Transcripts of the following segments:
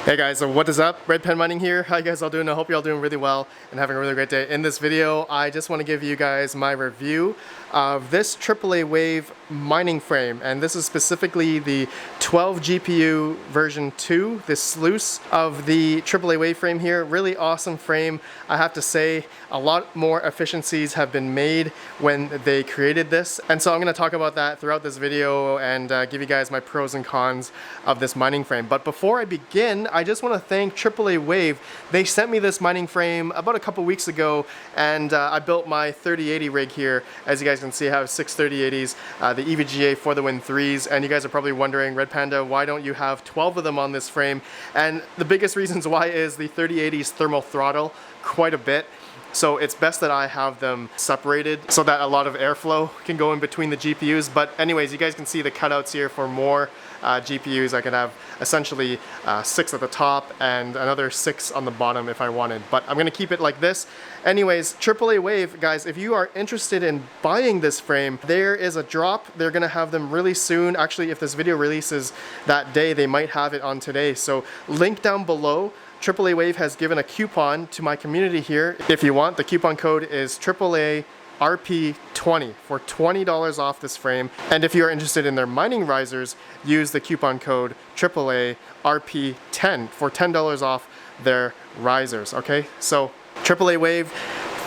Hey guys, so what is up? RedPandaMining here. How you guys all doing? I hope you're all doing really well and having a really great day. In this video, I just want to give you guys my review of this aaawave mining frame, and this is specifically the 12 GPU version 2, this sluice of the aaawave frame here. Really awesome frame. I have to say, a lot more efficiencies have been made when they created this, and so I'm going to talk about that throughout this video and give you guys my pros and cons of this mining frame. But before I begin, I just want to thank aaawave. They sent me this mining frame about a couple weeks ago, and I built my 3080 rig here. As you guys can see, I have 6 3080s, the EVGA for the Win 3s, and you guys are probably wondering, Red Panda, why don't you have 12 of them on this frame? And the biggest reasons why is the 3080s thermal throttle quite a bit. So it's best that I have them separated so that a lot of airflow can go in between the GPUs. But anyways, you guys can see the cutouts here for more GPUs. I could have essentially 6 at the top and another 6 on the bottom if I wanted. But I'm going to keep it like this. Anyways, aaawave, guys, if you are interested in buying this frame, there is a drop. They're going to have them really soon. Actually, if this video releases that day, they might have it on today. So link down below. aaawave has given a coupon to my community here. If you want, the coupon code is AAA-RP20 for $20 off this frame. And if you are interested in their mining risers, use the coupon code AAA-RP10 for $10 off their risers. Okay, so aaawave,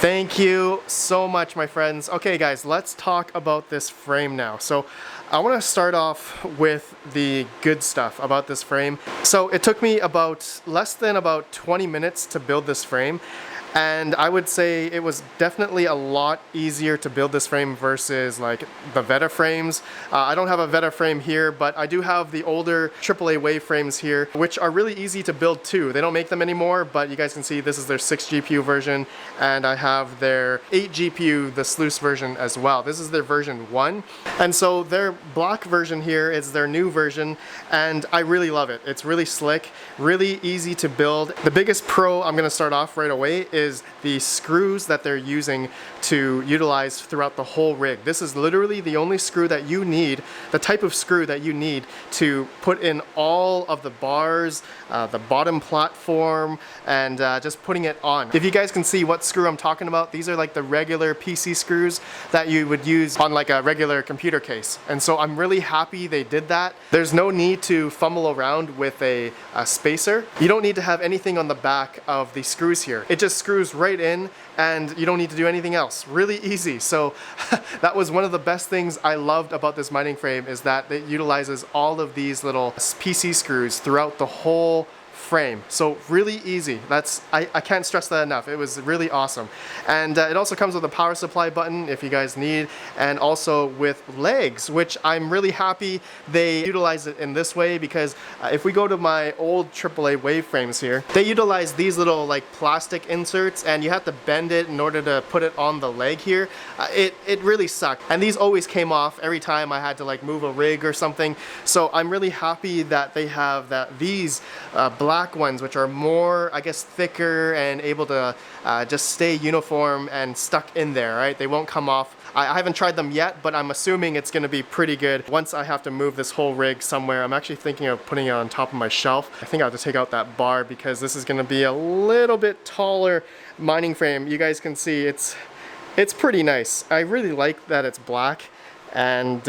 thank you so much, my friends. Okay guys, let's talk about this frame now. So I want to start off with the good stuff about this frame. So it took me less than about 20 minutes to build this frame. And I would say it was definitely a lot easier to build this frame versus like the Veta frames. I don't have a Veta frame here, but I do have the older aaawave frames here, which are really easy to build too. They don't make them anymore, but you guys can see this is their 6 GPU version, and I have their 8 GPU, the sluice version as well. This is their version 1. And so their black version here is their new version, and I really love it. It's really slick, really easy to build. The biggest pro I'm gonna start off right away is the screws that they're using to utilize throughout the whole rig. This is literally the only screw that you need, the type of screw that you need to put in all of the bars, the bottom platform, and just putting it on. If you guys can see what screw I'm talking about, these are like the regular PC screws that you would use on like a regular computer case. And so I'm really happy they did that. There's no need to fumble around with a spacer. You don't need to have anything on the back of the screws here. It just screws right in, and you don't need to do anything else. Really easy. So that was one of the best things I loved about this mining frame, is that it utilizes all of these little PC screws throughout the whole frame. So really easy. I can't stress that enough. It was really awesome. And it also comes with a power supply button if you guys need, and also with legs, which I'm really happy they utilize it in this way, because if we go to my old aaawave frames here, they utilize these little like plastic inserts, and you have to bend it in order to put it on the leg here. It really sucked, and these always came off every time I had to like move a rig or something. So I'm really happy that they have these black ones, which are more, I guess, thicker and able to just stay uniform and stuck in there, right? They won't come off. I haven't tried them yet, but I'm assuming it's going to be pretty good once I have to move this whole rig somewhere. I'm actually thinking of putting it on top of my shelf. I think I'll have to take out that bar because this is going to be a little bit taller mining frame. You guys can see it's pretty nice. I really like that it's black. And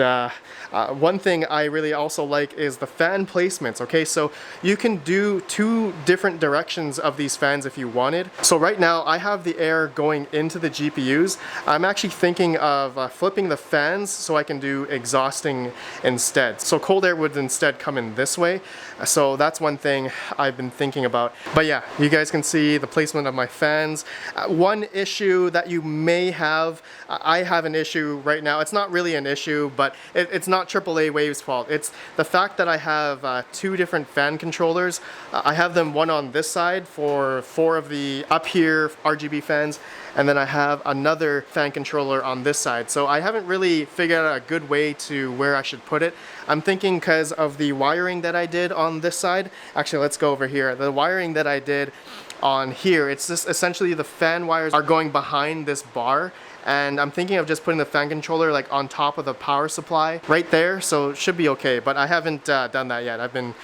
one thing I really also like is the fan placements. Okay, so you can do 2 different directions of these fans if you wanted. So right now I have the air going into the GPUs. I'm actually thinking of flipping the fans so I can do exhausting instead. So cold air would instead come in this way. So that's one thing I've been thinking about. But yeah, you guys can see the placement of my fans. One issue that you may have, I have an issue right now. It's not really an issue, but it's not aawave's fault. It's the fact that I have 2 different fan controllers. I have them one on this side for 4 of the up here RGB fans, and then I have another fan controller on this side. So I haven't really figured out a good way to where I should put it. I'm thinking because of the wiring that I did on this side. Actually, let's go over here. The wiring that I did on here, it's just essentially the fan wires are going behind this bar, and I'm thinking of just putting the fan controller like on top of the power supply right there, so it should be okay, but I haven't done that yet. I've been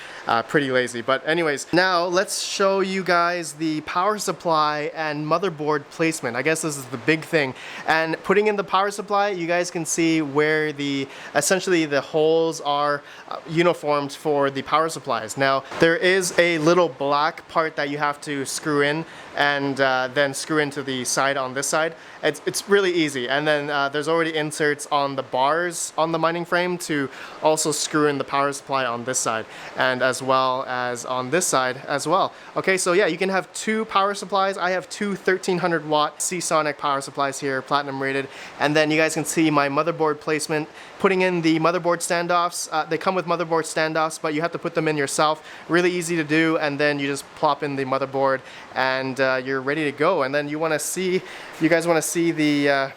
pretty lazy. But anyways, now let's show you guys the power supply and motherboard placement. I guess this is the big thing. And putting in the power supply, you guys can see where essentially the holes are uniformed for the power supplies. Now there is a little black part that you have to screw in and then screw into the side on this side. It's really easy. And then there's already inserts on the bars on the mining frame to also screw in the power supply on this side, and as well as on this side as well. Okay, so yeah, you can have two power supplies. I have two 1300 watt Seasonic power supplies here, platinum rated. And then you guys can see my motherboard placement. Putting in the motherboard standoffs. They come with motherboard standoffs, but you have to put them in yourself. Really easy to do, and then you just plop in the motherboard and you're ready to go. And then you guys want to see the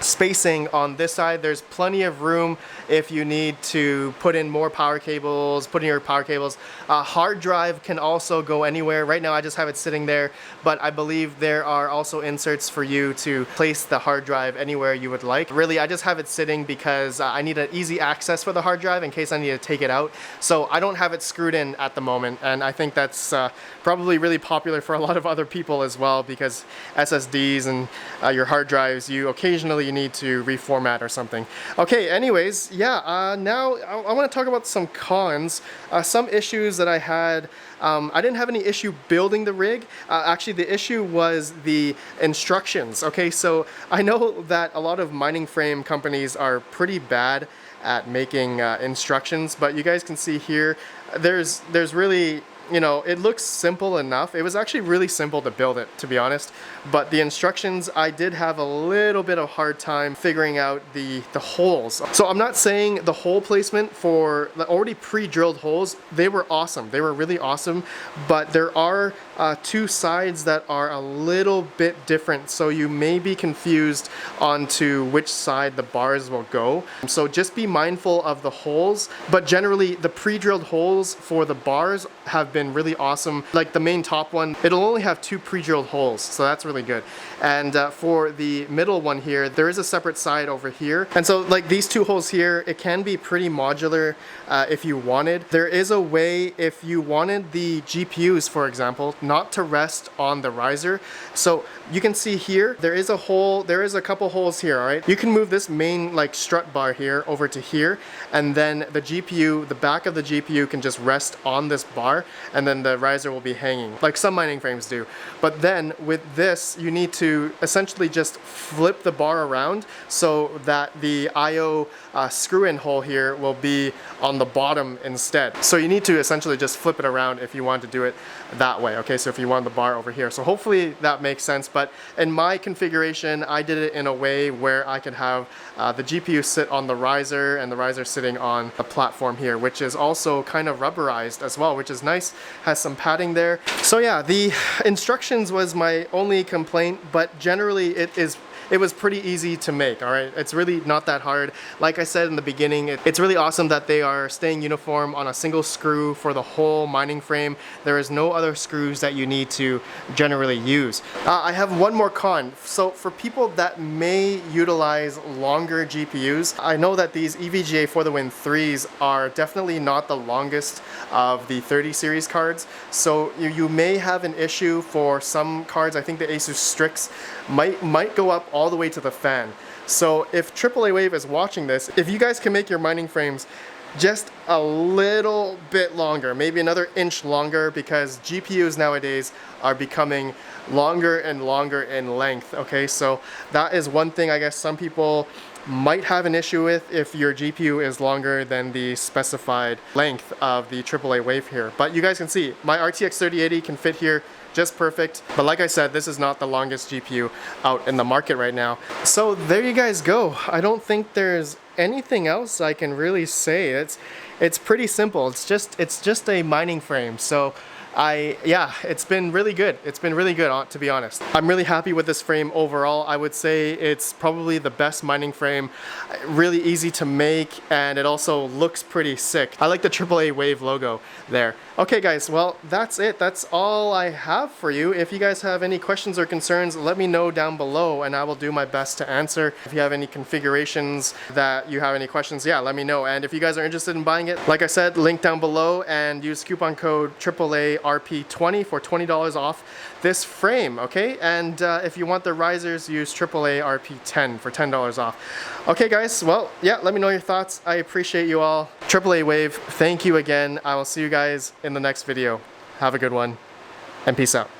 spacing on this side. There's plenty of room if you need to put in more power cables, put in your power cables. Hard drive can also go anywhere. Right now I just have it sitting there, but I believe there are also inserts for you to place the hard drive anywhere you would like. Really, I just have it sitting because I need an easy access for the hard drive in case I need to take it out. So I don't have it screwed in at the moment, and I think that's probably really popular for a lot of other people as well, because SSDs and your hard drives, you occasionally need to reformat or something. Okay, anyways, yeah, now I want to talk about some cons, some issues that I had. I didn't have any issue building the rig. Actually, the issue was the instructions. Okay, so I know that a lot of mining frame companies are pretty bad at making instructions, but you guys can see here, there's really, you know, it looks simple enough. It was actually really simple to build it, to be honest. But the instructions, I did have a little bit of hard time figuring out the holes. So I'm not saying the hole placement for the already pre-drilled holes, they were awesome. They were really awesome. But there are two sides that are a little bit different. So you may be confused onto which side the bars will go. So just be mindful of the holes. But generally, the pre-drilled holes for the bars have been really awesome. Like the main top one, it'll only have two pre-drilled holes, so that's really good. And for the middle one here, there is a separate side over here. And so like these two holes here, it can be pretty modular if you wanted. There is a way if you wanted the GPUs, for example, not to rest on the riser. So you can see here, there is a hole, there is a couple holes here, all right? You can move this main like strut bar here over to here, and then the GPU, the back of the GPU can just rest on this bar, and then the riser will be hanging, like some mining frames do. But then with this, you need to essentially just flip the bar around so that the IO screw-in hole here will be on the bottom instead. So you need to essentially just flip it around if you want to do it that way. Okay, so if you want the bar over here. So hopefully that makes sense. But in my configuration, I did it in a way where I could have the GPU sit on the riser and the riser sitting on a platform here, which is also kind of rubberized as well, which is nice. Has some padding there. So yeah, the instructions was my only complaint, but generally it was pretty easy to make, all right? It's really not that hard. Like I said in the beginning, it's really awesome that they are staying uniform on a single screw for the whole mining frame. There is no other screws that you need to generally use. I have one more con. So for people that may utilize longer GPUs, I know that these EVGA for the Win 3s are definitely not the longest of the 30 series cards. So you may have an issue for some cards. I think the Asus Strix might go up all the way to the fan. So if aaawave is watching this, if you guys can make your mining frames just a little bit longer, maybe another inch longer, because GPUs nowadays are becoming longer and longer in length. Okay, so that is one thing I guess some people might have an issue with if your GPU is longer than the specified length of the aaawave here. But you guys can see my RTX 3080 can fit here just perfect. But like I said, this is not the longest GPU out in the market right now. So there you guys go. I don't think there's anything else I can really say. It's pretty simple. It's just a mining frame. So yeah, it's been really good. It's been really good, to be honest. I'm really happy with this frame overall. I would say it's probably the best mining frame. Really easy to make, and it also looks pretty sick. I like the AAA logo there. Okay guys, well that's it. That's all I have for you. If you guys have any questions or concerns, let me know down below and I will do my best to answer. If you have any configurations that you have any questions, yeah, let me know. And if you guys are interested in buying it, like I said, link down below, and use coupon code AAARP20 for $20 off this frame, okay? And if you want the risers, use AAARP10 for $10 off. Okay guys, well, yeah, let me know your thoughts. I appreciate you all. AAA Wave, thank you again. I will see you guys in the next video. Have a good one, and peace out.